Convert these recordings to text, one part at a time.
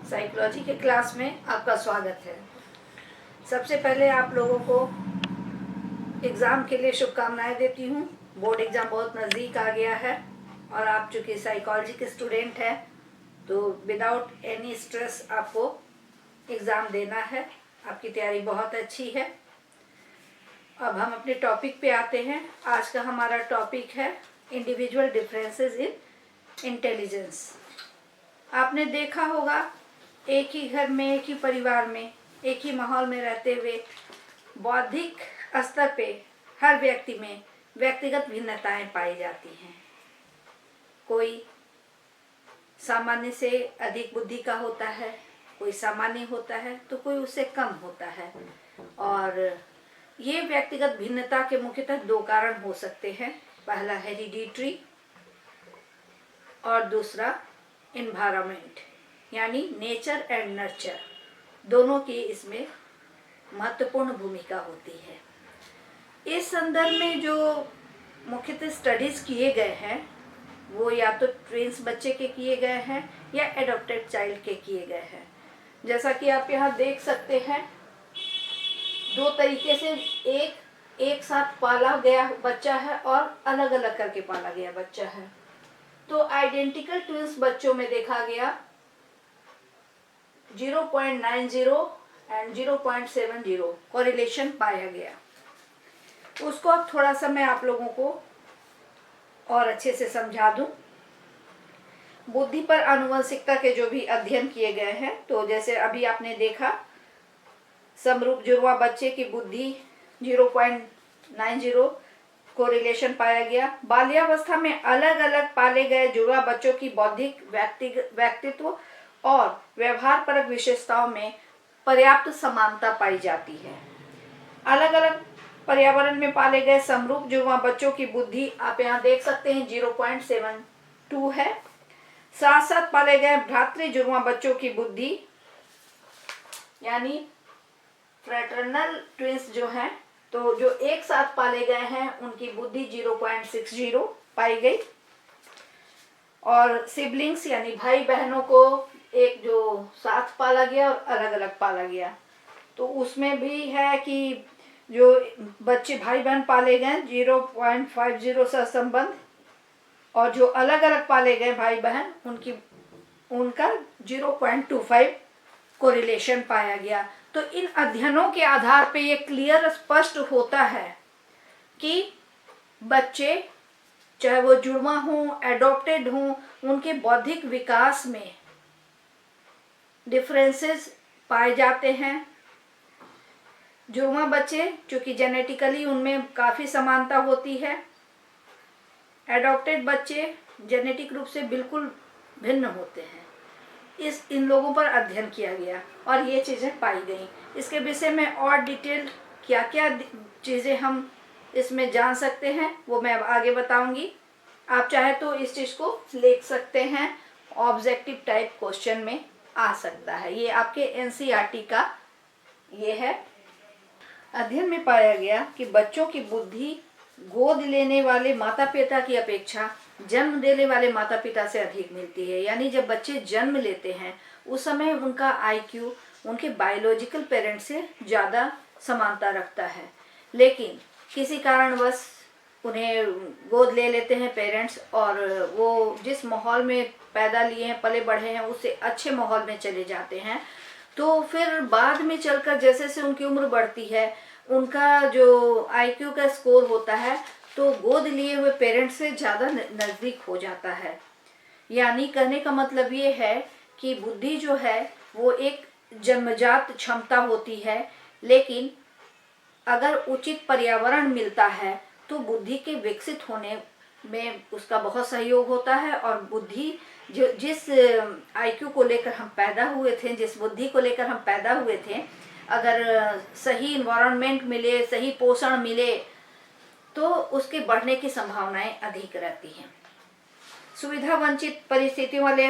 Psychology के class में आपका स्वागत है। सबसे पहले आप लोगों को एग्ज़ाम के लिए शुभकामनाएं देती हूँ। बोर्ड एग्ज़ाम बहुत नज़दीक आ गया है और आप चूँकि साइकोलॉजी के स्टूडेंट हैं तो विदाउट एनी स्ट्रेस आपको एग्ज़ाम देना है। आपकी तैयारी बहुत अच्छी है। अब हम अपने टॉपिक पे आते हैं। आज का हमारा टॉपिक है इंडिविजुअल डिफरेंसेस इन इंटेलिजेंस। आपने देखा होगा एक ही घर में, एक ही परिवार में, एक ही माहौल में रहते हुए बौद्धिक स्तर पे हर व्यक्ति में व्यक्तिगत भिन्नताएं पाई जाती हैं। कोई सामान्य से अधिक बुद्धि का होता है, कोई सामान्य होता है तो कोई उससे कम होता है। और ये व्यक्तिगत भिन्नता के मुख्यतः दो कारण हो सकते हैं। पहला हेरिडिटरी और दूसरा एनवायरनमेंट, यानी नेचर एंड नर्चर, दोनों की इसमें महत्वपूर्ण भूमिका होती है। इस संदर्भ में जो मुख्यतः स्टडीज किए गए हैं वो या तो ट्विंस बच्चे के किए गए हैं या एडॉप्टेड चाइल्ड के किए गए हैं। जैसा कि आप यहाँ देख सकते हैं, दो तरीके से एक साथ पाला गया बच्चा है और अलग अलग करके पाला गया बच्चा है। तो आइडेंटिकल ट्विंस बच्चों में देखा गया 0.90 एंड 0.70 कोरिलेशन पाया गया। उसको अब थोड़ा सा मैं आप लोगों को और अच्छे से समझा दूं। बुद्धि पर आनुवंशिकता के जो भी अध्ययन किए गए हैं, तो जैसे अभी आपने देखा समरूप जुड़वा बच्चे की बुद्धि 0.90 कोरिलेशन पाया गया। बाल्यावस्था में अलग अलग पाले गए जुड़वा बच्चों की बौद्धिक व्यक्तित्व और व्यवहार परक विशेषताओं में पर्याप्त समानता पाई जाती है। अलग अलग पर्यावरण में पाले गए समरूप जुड़वा बच्चों की बुद्धि आप यहाँ देख सकते हैं 0.72 है। साथ साथ पाले गए भ्रातृ जुड़वा बच्चों की बुद्धि यानी फ्रेटर्नल ट्विंस जो हैं, तो जो एक साथ पाले गए हैं उनकी बुद्धि 0.60 पाई गई। और सिबलिंग्स यानी भाई बहनों को एक जो साथ पाला गया और अलग अलग पाला गया, तो उसमें भी है कि जो बच्चे भाई बहन पाले गए 0.50 सहसंबंध, और जो अलग अलग पाले गए भाई बहन उनका 0.25 कोरिलेशन पाया गया। तो इन अध्ययनों के आधार पे ये क्लियर स्पष्ट होता है कि बच्चे चाहे वो जुड़वा हों, एडॉप्टेड हों, उनके बौद्धिक विकास में डिफरेंसेस पाए जाते हैं। जुड़वा बच्चे चूँकि जेनेटिकली उनमें काफ़ी समानता होती है, एडॉप्टेड बच्चे जेनेटिक रूप से बिल्कुल भिन्न होते हैं। इन लोगों पर अध्ययन किया गया और ये चीज़ें पाई गई। इसके विषय में और डिटेल क्या क्या चीज़ें हम इसमें जान सकते हैं वो मैं अब आगे बताऊंगी। आप चाहे तो इस चीज़ को लिख सकते हैं, ऑब्जेक्टिव टाइप क्वेश्चन में आ सकता है। ये आपके एनसीईआरटी का ये है। अध्ययन में पाया गया कि बच्चों की बुद्धि गोद लेने वाले माता पिता की अपेक्षा जन्म देने वाले माता पिता से अधिक मिलती है। यानी जब बच्चे जन्म लेते हैं उस समय उनका आईक्यू उनके बायोलॉजिकल पेरेंट्स से ज़्यादा समानता रखता है, लेकिन किसी कारणवश उन्हें गोद ले लेते हैं पेरेंट्स और वो जिस माहौल में पैदा लिए हैं, पले बढ़े हैं, उससे अच्छे माहौल में चले जाते हैं। तो फिर बाद में चलकर जैसे जैसे उनकी उम्र बढ़ती है, उनका जो आईक्यू का स्कोर होता है तो गोद लिए हुए पेरेंट्स से ज़्यादा नज़दीक हो जाता है। यानी कहने का मतलब ये है कि बुद्धि जो है वो एक जन्मजात क्षमता होती है, लेकिन अगर उचित पर्यावरण मिलता है तो बुद्धि के विकसित होने में उसका बहुत सहयोग होता है। और बुद्धि जिस आईक्यू को लेकर हम पैदा हुए थे, जिस बुद्धि को लेकर हम पैदा हुए थे, अगर सही इन्वायरमेंट मिले, सही पोषण मिले तो उसके बढ़ने की संभावनाएं अधिक रहती हैं। सुविधा वंचित परिस्थितियों वाले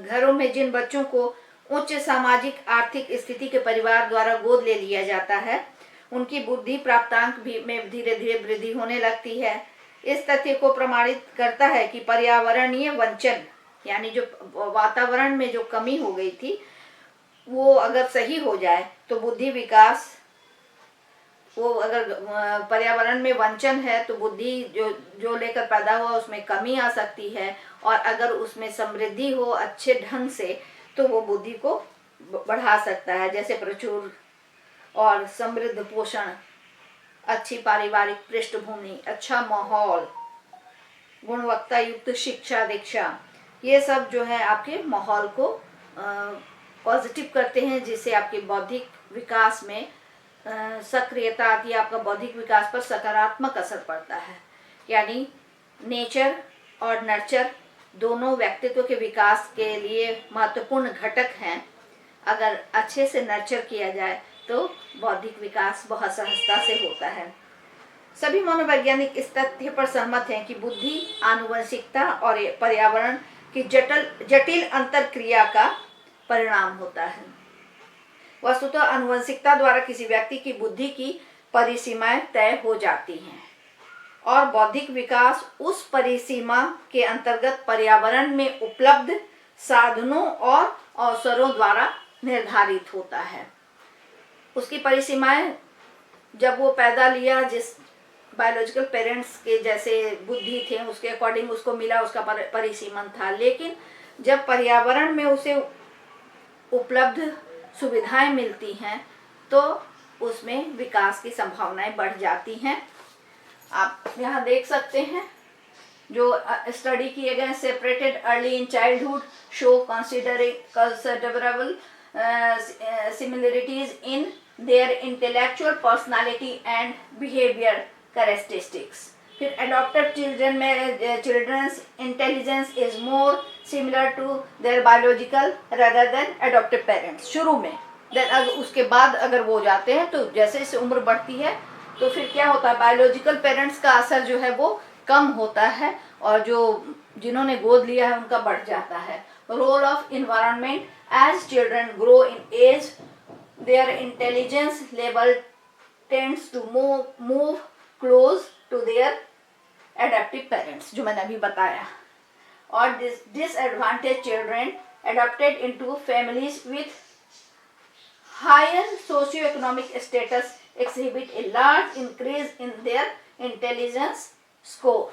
घरों में जिन बच्चों को उच्च सामाजिक आर्थिक स्थिति के परिवार द्वारा गोद ले लिया जाता है, उनकी बुद्धि प्राप्तांक भी में धीरे धीरे वृद्धि होने लगती है। इस तथ्य को प्रमाणित करता है कि पर्यावरणीय वंचन यानी जो वातावरण में जो कमी हो गई थी वो अगर सही हो जाए तो बुद्धि विकास, वो अगर पर्यावरण में वंचन है तो बुद्धि जो जो लेकर पैदा हुआ उसमें कमी आ सकती है, और अगर उसमें समृद्धि हो अच्छे ढंग से तो वो बुद्धि को बढ़ा सकता है। जैसे प्रचुर और समृद्ध पोषण, अच्छी पारिवारिक पृष्ठभूमि, अच्छा माहौल, गुणवत्ता युक्त शिक्षा दीक्षा, ये सब जो है आपके माहौल को पॉजिटिव करते हैं, जिससे आपके बौद्धिक विकास में सक्रियता आती है, आपका बौद्धिक विकास पर सकारात्मक असर पड़ता है। यानी नेचर और नर्चर दोनों व्यक्तित्व के विकास के लिए महत्वपूर्ण घटक हैं। अगर अच्छे से नर्चर किया जाए तो बौद्धिक विकास बहुत सहजता से होता है। सभी मनोवैज्ञानिक इस तथ्य पर सहमत हैं कि बुद्धि आनुवंशिकता और पर्यावरण की जटिल अंतरक्रिया का परिणाम होता है। वस्तुतः आनुवंशिकता द्वारा किसी व्यक्ति की बुद्धि की परिसीमाएं तय हो जाती हैं और बौद्धिक विकास उस परिसीमा के अंतर्गत पर्यावरण में उपलब्ध साधनों और अवसरों द्वारा निर्धारित होता है। उसकी परिसीमाएं जब वो पैदा लिया, जिस बायोलॉजिकल पेरेंट्स के जैसे बुद्धि थे उसके अकॉर्डिंग उसको मिला, उसका परिसीमन था। लेकिन जब पर्यावरण में उसे उपलब्ध सुविधाएं मिलती हैं तो उसमें विकास की संभावनाएं बढ़ जाती हैं। आप यहाँ देख सकते हैं जो स्टडी किए गए, separated early in childhood show considerable similarities in their intellectual personality and behavior characteristics। फिर adopted children में children's intelligence is more similar to their biological rather than adopted parents। शुरू में अगर उसके बाद अगर वो जाते हैं तो जैसे जैसे उम्र बढ़ती है तो फिर क्या होता है, बायोलॉजिकल पेरेंट्स का असर जो है वो कम होता है और जो जिन्होंने गोद लिया है उनका बढ़ जाता है। Role of environment, as children grow in age their intelligence level tends to move close to their adaptive parents, जो मैंने अभी बताया। और disadvantaged children adopted into families with higher socioeconomic status exhibit a large increase in their intelligence score।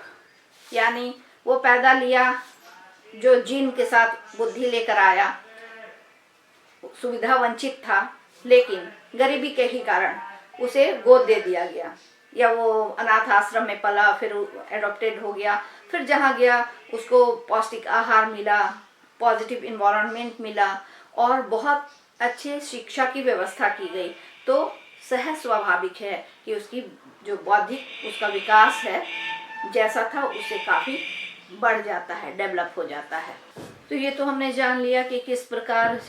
यानी वो पैदा लिया जो जीन के साथ बुद्धि लेकर आया, सुविधा वंचित था, लेकिन गरीबी के ही कारण उसे गोद दे दिया गया या वो अनाथ आश्रम में पला, फिर एडॉप्टेड हो गया, फिर जहाँ गया उसको पौष्टिक आहार मिला, पॉजिटिव इन्वायरमेंट मिला और बहुत अच्छे शिक्षा की व्यवस्था की गई, तो सहज स्वाभाविक है कि उसकी जो बौद्धिक उसका विकास है जैसा था उससे काफ़ी बढ़ जाता है, डेवलप हो जाता है। तो ये तो हमने जान लिया कि किस प्रकार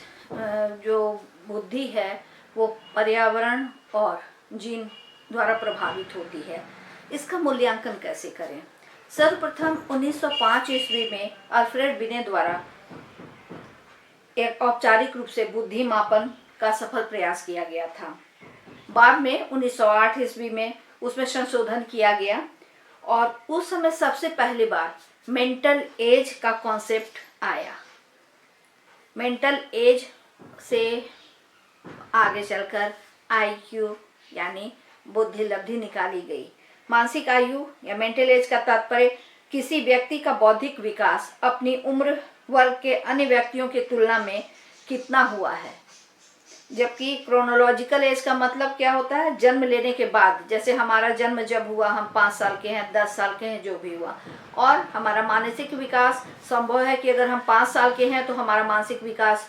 जो बुद्धि है वो पर्यावरण और जीन द्वारा प्रभावित होती है। इसका मूल्यांकन कैसे करें? सर्वप्रथम 1905 ईस्वी में अल्फ्रेड बिने द्वारा एक औपचारिक रूप से बुद्धि मापन का सफल प्रयास किया गया था। बाद में 1908 ईस्वी में उसमें संशोधन किया गया और उस समय सबसे पहली बार मेंटल एज का कॉन्सेप्ट आया। मेंटल एज से आगे चलकर IQ यानी बुद्धि लब्धि निकाली गई। मानसिक आयु या मेंटल एज का तात्पर्य किसी व्यक्ति का बौद्धिक विकास अपनी उम्र वर्ग के अन्य व्यक्तियों की तुलना में कितना हुआ है, जबकि क्रोनोलॉजिकल एज का मतलब क्या होता है, जन्म लेने के बाद। जैसे हमारा जन्म जब हुआ, हम 5 साल के हैं, 10 साल के हैं, जो भी हुआ, और हमारा मानसिक विकास संभव है कि अगर हम 5 साल के हैं तो हमारा मानसिक विकास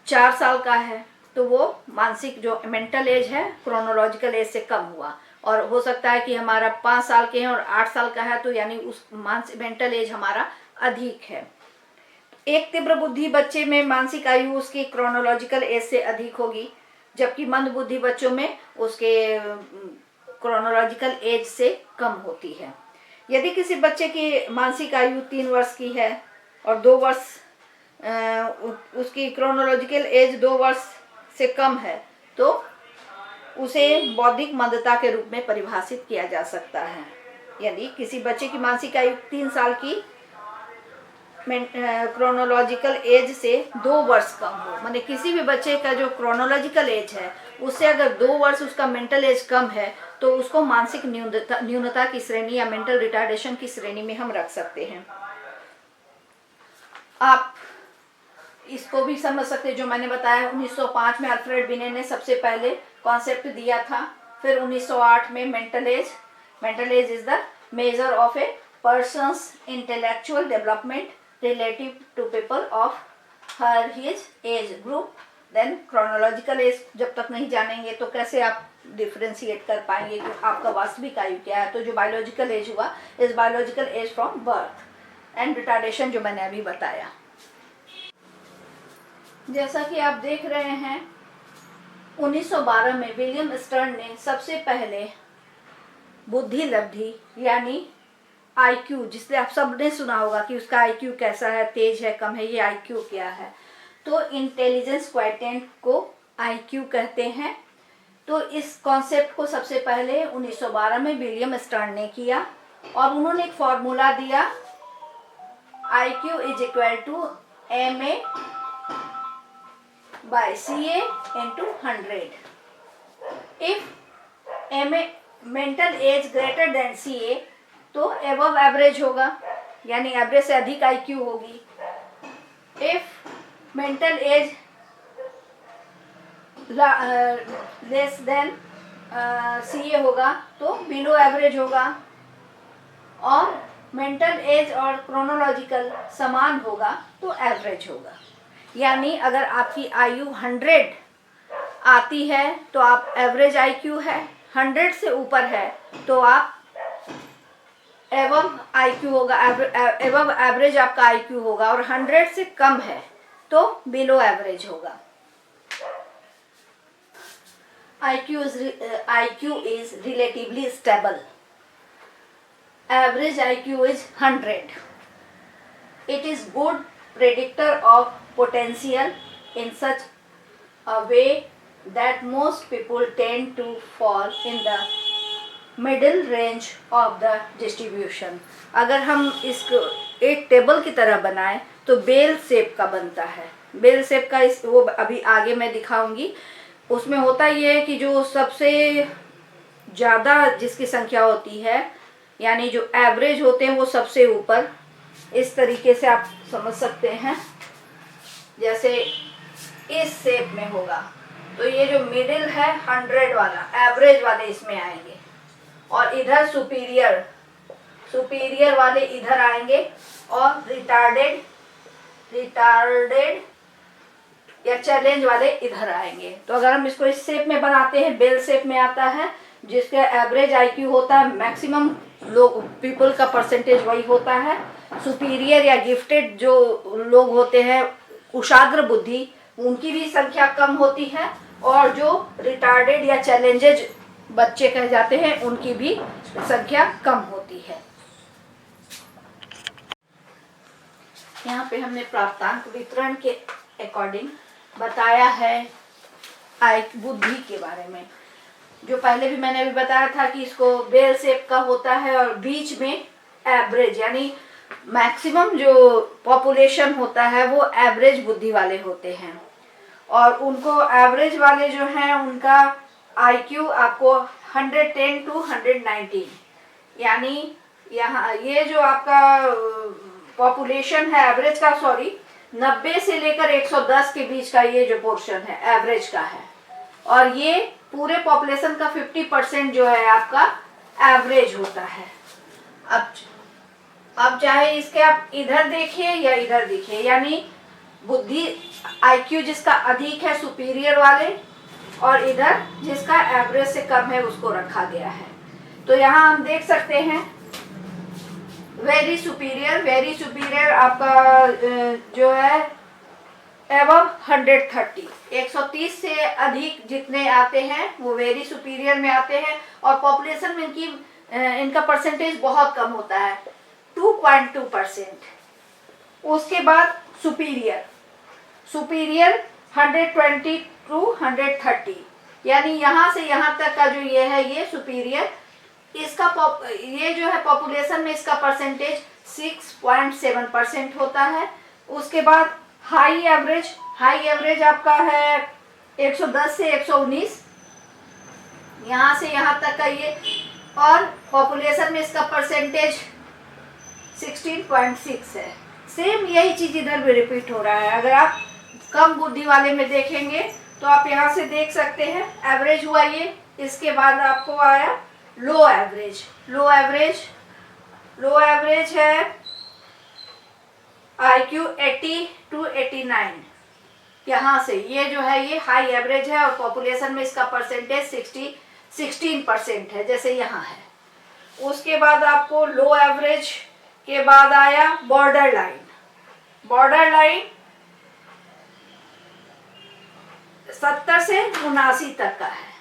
4 साल का है, तो वो मानसिक जो मेंटल एज है क्रोनोलॉजिकल एज से कम हुआ। और हो सकता है कि हमारा 5 साल के हैं और 8 साल का है, तो यानी उस मेंटल एज हमारा अधिक है। एक तीव्र बुद्धि बच्चे में मानसिक आयु उसकी क्रोनोलॉजिकल एज से अधिक होगी, जबकि मंद बुद्धि बच्चों में उसके क्रोनोलॉजिकल एज से कम होती है। यदि किसी बच्चे की मानसिक आयु 3 वर्ष की है और 2 वर्ष उसकी क्रोनोलॉजिकल एज 2 वर्ष से कम है, तो उसे बौद्धिक मंदता के रूप में परिभाषित किया जा सकता है। यदि किसी बच्चे की मानसिक आयु 3 साल की क्रोनोलॉजिकल एज से 2 वर्ष कम हो, माने किसी भी बच्चे का जो क्रोनोलॉजिकल एज है उससे अगर 2 वर्ष उसका मेंटल एज कम है तो उसको मानसिक न्यूनता की श्रेणी या मेंटल रिटार्डेशन की श्रेणी में हम रख सकते हैं। आप इसको भी समझ सकते हैं, जो मैंने बताया 1905 में अल्फ्रेड बिने ने सबसे पहले कॉन्सेप्ट दिया था। फिर 1908 में mental age is the measure of a person's intellectual development relative to people of her his age group. Then chronological age जब तक नहीं जानेंगे तो कैसे आप डिफ्रेंशिएट कर पाएंगे कि आपका वास्तविक आयु क्या है। तो जो बायोलॉजिकल एज हुआ is biological age from birth and retardation, जो मैंने अभी बताया। जैसा कि आप देख रहे हैं 1912 में विलियम स्टर्न ने सबसे पहले बुद्धि लब्धि यानी आईक्यू, जिससे आप सबने सुना होगा कि उसका आईक्यू कैसा है, तेज है, कम है, ये आईक्यू क्या है। तो इंटेलिजेंस क्वाइटेंट को आईक्यू कहते हैं। तो इस कॉन्सेप्ट को सबसे पहले 1912 में विलियम स्टर्न ने किया और उन्होंने एक फॉर्मूला दिया, IQ is equal to MA by CA into 100। If MA mental age greater than CA तो above average होगा, यानी एवरेज से अधिक IQ होगी। If mental age less than CA होगा तो बिलो एवरेज होगा, और मेंटल एज और क्रोनोलॉजिकल समान होगा तो एवरेज होगा। यानी अगर आपकी आयु 100 आती है तो आप एवरेज आईक्यू है, 100 से ऊपर है तो आप एवब आईक्यू होगा, एवब एवरेज आपका आईक्यू होगा, और 100 से कम है तो बिलो एवरेज होगा। IQ is relatively stable. Average IQ is 100. It is good predictor of potential in such a way that most people tend to fall in the middle range of the distribution। अगर हम इसको एक table की तरह बनाएं तो bell shape का बनता है। बेल शेप का वो अभी आगे मैं दिखाऊंगी। उसमें होता ये है कि जो सबसे ज़्यादा जिसकी संख्या होती है, यानी जो एवरेज होते हैं वो सबसे ऊपर, इस तरीके से आप समझ सकते हैं। जैसे इस शेप में होगा तो ये जो मिडिल है 100 वाला, एवरेज वाले इसमें आएंगे, और इधर सुपीरियर वाले इधर आएंगे, और रिटार्डेड या चैलेंज वाले इधर आएंगे। तो अगर हम इसको इस शेप में बनाते हैं, बेल शेप में आता है, जिसका एवरेज आईक्यू होता है, मैक्सिमम लोग पीपल का परसेंटेज वही होता है। सुपीरियर या गिफ्टेड जो लोग होते हैं, कुशाग्र बुद्धि, उनकी भी संख्या कम होती है, और जो रिटार्डेड या चैलेंजेज बच्चे कहे जाते हैं उनकी भी संख्या कम होती है। यहाँ पे हमने प्राप्तांक वितरण के अकॉर्डिंग बताया है बुद्धि के बारे में। जो पहले भी मैंने अभी बताया था कि इसको बेल शेप का होता है, और बीच में एवरेज, यानी मैक्सिमम जो पॉपुलेशन होता है वो एवरेज बुद्धि वाले होते हैं, और उनको एवरेज वाले जो हैं उनका आईक्यू आपको 110 to 119, यानी यहाँ ये जो आपका पॉपुलेशन है एवरेज का, 90 से लेकर 110 के बीच का ये जो पोर्शन है एवरेज का है, और ये पूरे पॉपुलेशन का 50% जो है आपका एवरेज होता है। अब चाहे इसके आप इधर देखिए या इधर देखिए, यानी बुद्धि आईक्यू जिसका अधिक है सुपीरियर वाले, और इधर जिसका एवरेज से कम है उसको रखा गया है। तो यहाँ हम देख सकते हैं वेरी सुपीरियर आपका जो है एबव 130, 130 से अधिक जितने आते हैं वो वेरी सुपीरियर में आते हैं, और पॉपुलेशन में इनका परसेंटेज बहुत कम होता है, 2.2%। उसके बाद सुपीरियर 120 to 130, यानी यहाँ से यहाँ तक का जो ये है ये सुपीरियर, ये जो है पॉपुलेशन में इसका परसेंटेज 6.7% होता है। उसके बाद हाई एवरेज आपका है 110 से 119, यहाँ से यहाँ तक का ये, और पॉपुलेशन में इसका परसेंटेज 16.6 है। सेम यही चीज इधर भी रिपीट हो रहा है। अगर आप कम बुद्धि वाले में देखेंगे तो आप यहाँ से देख सकते हैं एवरेज हुआ ये, इसके बाद आपको आया लो एवरेज है IQ 80 to 89। यहाँ से ये जो है ये हाई एवरेज है और पॉपुलेशन में इसका परसेंटेज 16% है, जैसे यहाँ है। उसके बाद आपको लो एवरेज के बाद आया बॉर्डर लाइन 70 से 79 तक का है।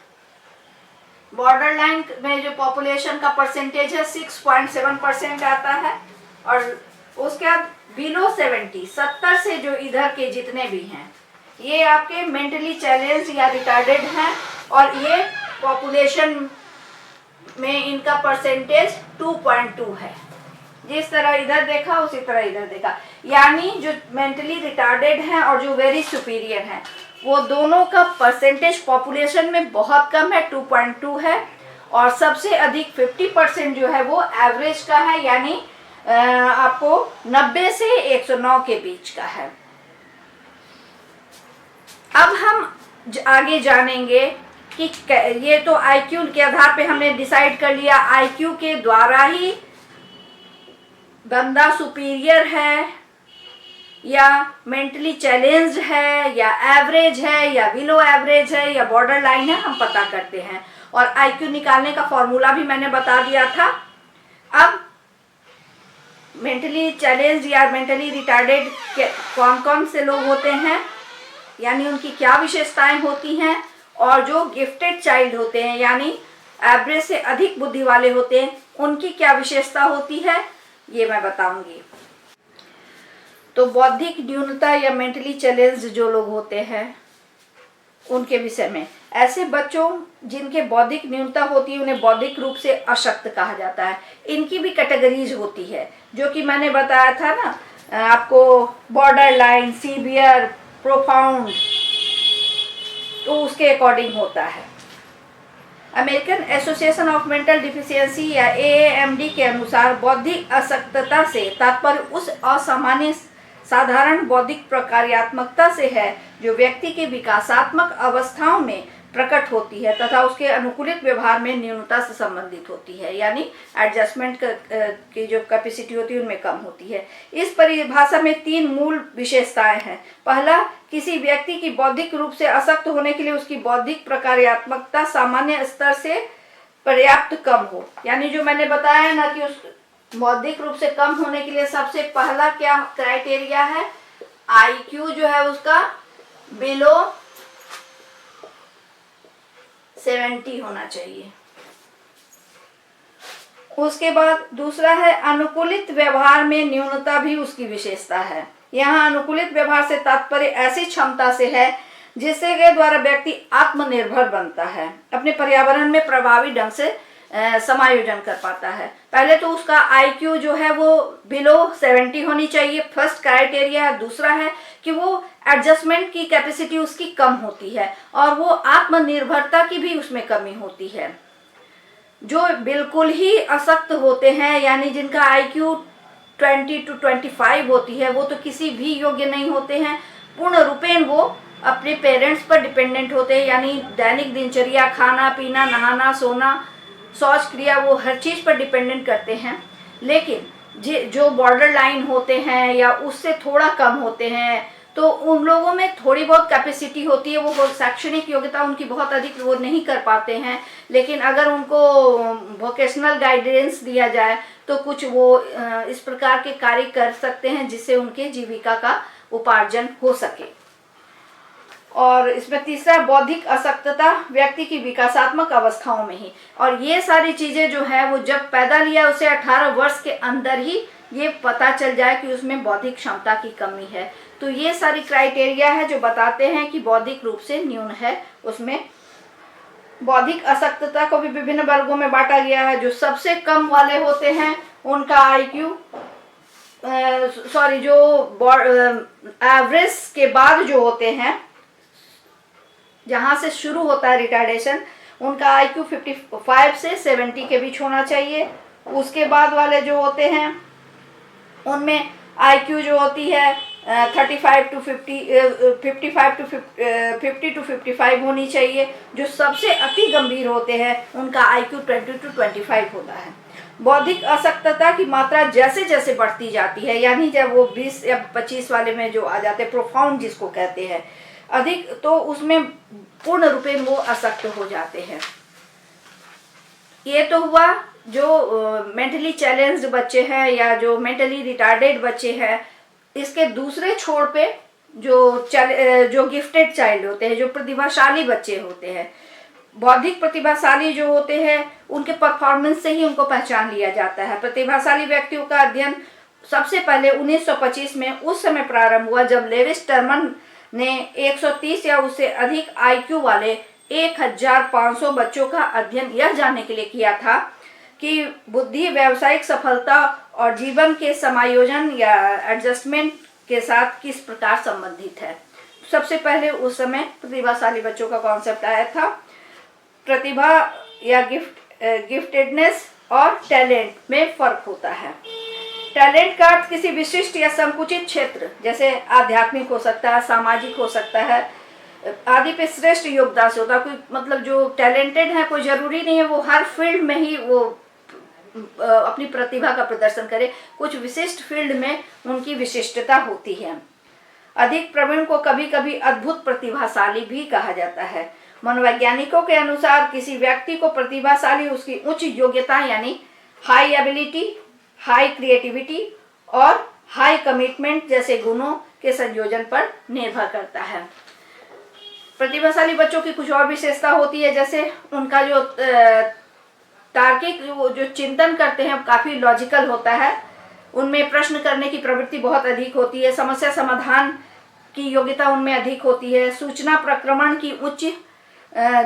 बॉर्डर लाइन में जो पॉपुलेशन का परसेंटेज है 6.7% आता है। और उसके बाद बिलो 70 से जो इधर के जितने भी हैं ये आपके मेंटली चैलेंज या रिटार्डेड हैं, और ये पॉपुलेशन में इनका परसेंटेज 2.2 है। जिस तरह इधर देखा उसी तरह इधर देखा, यानी जो मेंटली रिटार्डेड हैं और जो वेरी सुपीरियर हैं वो दोनों का परसेंटेज पॉपुलेशन में बहुत कम है, 2.2 है। और सबसे अधिक 50% जो है वो एवरेज का है, यानी आपको 90 से 109 के बीच का है। अब हम आगे जानेंगे कि ये तो IQ के आधार पे हमने डिसाइड कर लिया, IQ के द्वारा ही बंदा सुपीरियर है या मेंटली चैलेंज है या एवरेज है या बिलो एवरेज है या बॉर्डर लाइन है, हम पता करते हैं। और IQ निकालने का फॉर्मूला भी मैंने बता दिया था। अब मेंटली चैलेंज या मेंटली रिटार्डेड कौन कौन से लोग होते हैं, यानी उनकी क्या विशेषताएं होती हैं, और जो गिफ्टेड चाइल्ड होते हैं यानी एवरेज से अधिक बुद्धि वाले होते हैं उनकी क्या विशेषता होती है, ये मैं बताऊंगी। तो बौद्धिक न्यूनता या मेंटली चैलेंज जो लोग होते हैं उनके विषय में, ऐसे बच्चों जिनके बौद्धिक न्यूनता होती है उन्हें बौद्धिक रूप से अशक्त कहा जाता है। इनकी भी कैटेगरीज होती है जो कि मैंने बताया था ना आपको, बॉर्डर लाइन, सीवियर, प्रोफाउंड, तो उसके अकॉर्डिंग होता है। American association of mental deficiency या AAMD के अनुसार बौद्धिक अशक्तता से तात्पर्य उस असामान्य साधारण बौद्धिक प्रकार्यात्मकता से है जो व्यक्ति के विकासात्मक अवस्थाओं में प्रकट होती है तथा उसके अनुकूलित व्यवहार में न्यूनता से संबंधित होती है, यानी एडजस्टमेंट की जो कैपेसिटी होती है उनमें कम होती है। इस परिभाषा में 3 मूल विशेषताएं हैं। पहला, किसी व्यक्ति की बौद्धिक रूप से अशक्त होने के लिए उसकी बौद्धिक प्रकार्यात्मकता सामान्य स्तर से पर्याप्त कम हो, यानी जो मैंने बताया ना कि उस बौद्धिक रूप से कम होने के लिए सबसे पहला क्या क्राइटेरिया है, IQ जो है उसका बिलो 70 होना चाहिए। उसके बाद दूसरा है अनुकूलित व्यवहार में न्यूनता भी उसकी विशेषता है। यहाँ अनुकूलित व्यवहार से तात्पर्य ऐसी क्षमता से है जिससे के द्वारा व्यक्ति आत्मनिर्भर बनता है, अपने पर्यावरण में प्रभावी ढंग से समायोजन कर पाता है। पहले तो उसका IQ जो है वो बिलो 70 होनी चाहिए, फर्स्ट क्राइटेरिया है। दूसरा है कि वो एडजस्टमेंट की कैपेसिटी उसकी कम होती है और वो आत्मनिर्भरता की भी उसमें कमी होती है। जो बिल्कुल ही अशक्त होते हैं यानी जिनका IQ 20 to 25 होती है वो तो किसी भी योग्य नहीं होते हैं, पूर्ण रूपेण वो अपने पेरेंट्स पर डिपेंडेंट होते हैं, यानी दैनिक दिनचर्या, खाना पीना, नहाना सोना, शौच क्रिया, वो हर चीज़ पर डिपेंडेंट करते हैं। लेकिन जो बॉर्डर लाइन होते हैं या उससे थोड़ा कम होते हैं तो उन लोगों में थोड़ी बहुत कैपेसिटी होती है, वो शैक्षणिक योग्यता उनकी बहुत अधिक वो नहीं कर पाते हैं, लेकिन अगर उनको वोकेशनल गाइडेंस दिया जाए तो कुछ वो इस प्रकार के कार्य कर सकते हैं जिससे उनके जीविका का उपार्जन हो सके। और इसमें तीसरा बौद्धिक अशक्तता व्यक्ति की विकासात्मक अवस्थाओं में ही, और ये सारी चीज़ें जो है वो जब पैदा लिया उसे 18 वर्ष के अंदर ही ये पता चल जाए कि उसमें बौद्धिक क्षमता की कमी है। तो ये सारी क्राइटेरिया है जो बताते हैं कि बौद्धिक रूप से न्यून है उसमें बौद्धिक अशक्तता को भी विभिन्न वर्गों में बांटा गया है। जो सबसे कम वाले होते हैं उनका आईक्यू जो एवरेज के बाद जो होते हैं, जहां से शुरू होता है रिटार्डेशन, उनका आईक्यू 55 से 70 के बीच होना चाहिए। उसके बाद वाले जो होते हैं उनमें आईक्यू जो होती है 35 टू 55 होनी चाहिए। जो सबसे अति गंभीर होते हैं उनका आईक्यू 20 टू 25 होता है। बौद्धिक अशक्तता की मात्रा जैसे जैसे बढ़ती जाती है, यानी जब वो 20 या 25 वाले में जो आ जाते हैं, प्रोफाउंड जिसको कहते हैं अधिक, तो उसमें पूर्ण रूप में वो अशक्त हो जाते हैं। ये तो हुआ जो मेंटली चैलेंज्ड बच्चे हैं या जो मेंटली रिटार्डेड बच्चे हैं। इसके दूसरे छोर पे जो गिफ्टेड चाइल्ड होते हैं, जो प्रतिभाशाली बच्चे होते हैं, बौद्धिक प्रतिभाशाली जो होते हैं, उनके परफॉर्मेंस से ही उनको पहचान लिया जाता है। प्रतिभाशाली व्यक्तियों का अध्ययन सबसे पहले 1925 में उस समय प्रारंभ हुआ जब लेविस टर्मन ने 130 या उससे अधिक आईक्यू वाले 1500 बच्चों का अध्ययन यह जानने के लिए किया था कि बुद्धि व्यावसायिक सफलता और जीवन के समायोजन या एडजस्टमेंट के साथ किस प्रकार संबंधित है। सबसे पहले उस समय प्रतिभाशाली बच्चों का कॉन्सेप्ट आया था। प्रतिभा या गिफ्टेडनेस और टैलेंट में फर्क होता है। टैलेंट का अर्थ किसी विशिष्ट या संकुचित क्षेत्र, जैसे आध्यात्मिक हो सकता है, सामाजिक हो सकता है, आदि पे श्रेष्ठ योगदान से होता है। कोई मतलब जो टैलेंटेड है, कोई जरूरी नहीं है वो हर फील्ड में ही वो अपनी प्रतिभा का प्रदर्शन करे। कुछ विशिष्ट फील्ड में उनकी विशिष्टता होती है। अधिक प्रवीण को कभी कभी अद्भुत प्रतिभाशाली भी कहा जाता है। मनोवैज्ञानिकों के अनुसार किसी व्यक्ति को प्रतिभाशाली उसकी उच्च योग्यता यानी हाई एबिलिटी, हाई क्रिएटिविटी और हाई कमिटमेंट जैसे गुणों के संयोजन पर निर्भर करता है। प्रतिभाशाली बच्चों की कुछ और विशेषता होती है, जैसे उनका जो तार्किक जो चिंतन करते हैं काफ़ी लॉजिकल होता है। उनमें प्रश्न करने की प्रवृत्ति बहुत अधिक होती है। समस्या समाधान की योग्यता उनमें अधिक होती है। सूचना प्रक्रमण की उच्च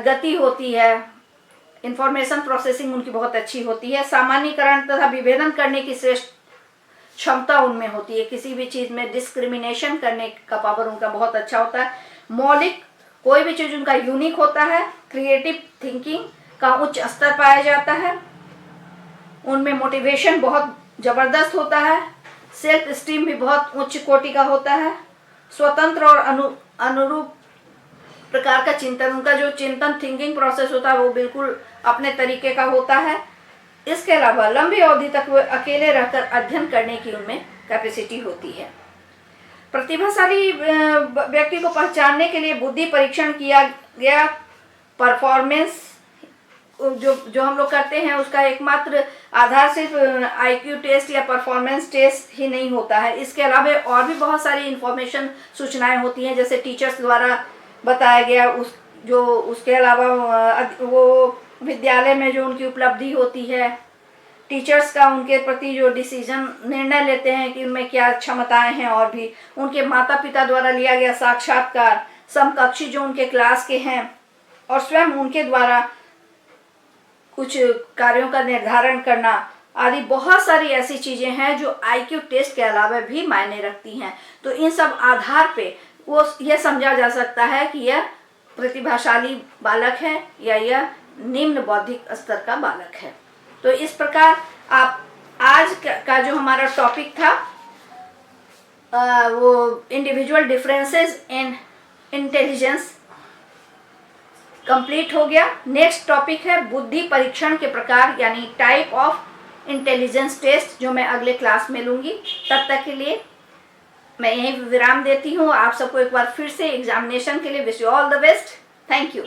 गति होती है। इंफॉर्मेशन प्रोसेसिंग उनकी बहुत अच्छी होती है। सामान्यीकरण तथा विभेदन करने की श्रेष्ठ क्षमता उनमें होती है। किसी भी चीज़ में डिस्क्रिमिनेशन करने का पावर उनका बहुत अच्छा होता है। मौलिक कोई भी चीज़ उनका यूनिक होता है। क्रिएटिव थिंकिंग का उच्च स्तर पाया जाता है। उनमें मोटिवेशन बहुत ज़बरदस्त होता है। सेल्फ स्टीम भी बहुत उच्च कोटि का होता है। स्वतंत्र और अनुरूप प्रकार का चिंतन, उनका जो चिंतन थिंकिंग प्रोसेस होता है वो बिल्कुल अपने तरीके का होता है। इसके अलावा लंबी अवधि तक वो अकेले रहकर अध्ययन करने की उनमें कैपेसिटी होती है। प्रतिभाशाली व्यक्ति को पहचानने के लिए बुद्धि परीक्षण किया गया। परफॉर्मेंस जो हम लोग करते हैं उसका एकमात्र आधार सिर्फ आईक्यू टेस्ट या परफॉर्मेंस टेस्ट ही नहीं होता है। इसके अलावा और भी बहुत सारी इंफॉर्मेशन सूचनाएं होती हैं, जैसे टीचर्स द्वारा बताया गया उसके अलावा वो विद्यालय में जो उनकी उपलब्धि होती है, टीचर्स का उनके प्रति जो डिसीजन निर्णय लेते हैं कि उनमें क्या क्षमताएं हैं, और भी उनके माता पिता द्वारा लिया गया साक्षात्कार, समकक्षी जो उनके क्लास के हैं, और स्वयं उनके द्वारा कुछ कार्यों का निर्धारण करना आदि बहुत सारी ऐसी चीज़ें हैं जो आईक्यू टेस्ट के अलावा भी मायने रखती हैं। तो इन सब आधार पे वो यह समझा जा सकता है कि यह प्रतिभाशाली बालक है या यह निम्न बौद्धिक स्तर का बालक है। तो इस प्रकार आप आज का जो हमारा टॉपिक था वो individual differences in intelligence complete हो गया। नेक्स्ट टॉपिक है बुद्धि परीक्षण के प्रकार यानी टाइप ऑफ इंटेलिजेंस टेस्ट, जो मैं अगले क्लास में लूँगी। तब तक के लिए मैं यहीं विराम देती हूँ। आप सबको एक बार फिर से एग्जामिनेशन के लिए wish you all the best. Thank you.